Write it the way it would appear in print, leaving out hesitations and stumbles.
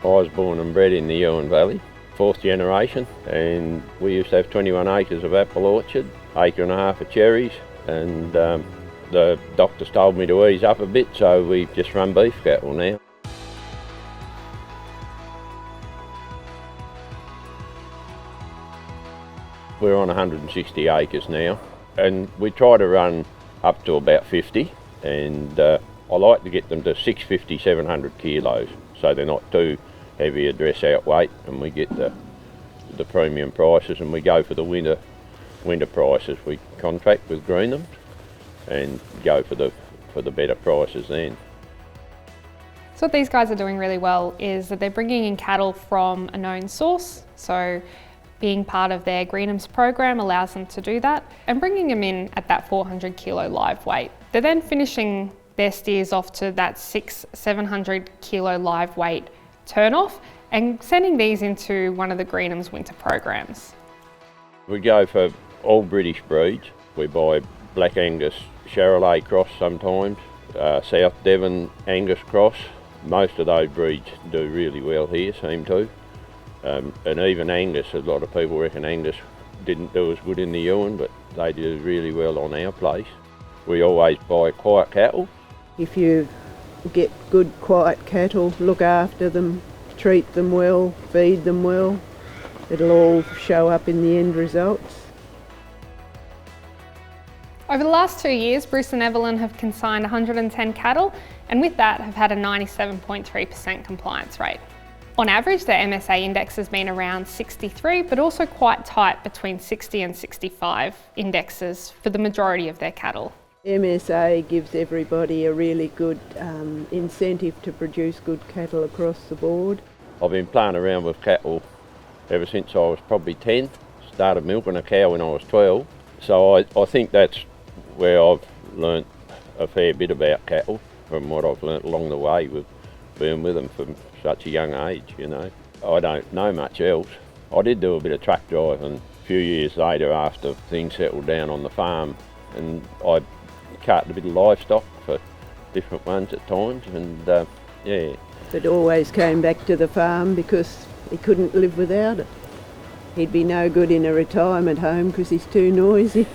I was born and bred in the Huon Valley, 4th generation, and we used to have 21 acres of apple orchard, acre and a half of cherries, and the doctors told me to ease up a bit, so we just run beef cattle now. We're on 160 acres now, and we try to run up to about 50, and I like to get them to 650, 700 kilos, so they're not too heavy a dress out weight, and we get the premium prices, and we go for the winter prices. We contract with Greenham and go for the better prices then. So what these guys are doing really well is that they're bringing in cattle from a known source, so being part of their Greenham's program allows them to do that, and bringing them in at that 400 kilo live weight. They're then finishing their steers off to that 600-700 kilo live weight turn-off and sending these into one of the Greenham's winter programs. We go for all British breeds. We buy Black Angus Charolais cross sometimes, South Devon Angus cross. Most of those breeds do really well here, seem to. And even Angus, a lot of people reckon Angus didn't do as good in the Huon, but they do really well on our place. We always buy quiet cattle. If you get good quiet cattle, look after them, treat them well, feed them well, it'll all show up in the end results. Over the last 2 years, Bruce and Evelyn have consigned 110 cattle, and with that have had a 97.3% compliance rate. On average, the MSA index has been around 63, but also quite tight between 60 and 65 indexes for the majority of their cattle. MSA gives everybody a really good incentive to produce good cattle across the board. I've been playing around with cattle ever since I was probably 10. Started milking a cow when I was 12. So I think that's where I've learnt a fair bit about cattle, from what I've learnt along the way with being with them from such a young age, you know. I don't know much else. I did do a bit of truck driving a few years later after things settled down on the farm, and I carted a bit of livestock for different ones at times, and yeah. But always came back to the farm because he couldn't live without it. He'd be no good in a retirement home because he's too noisy.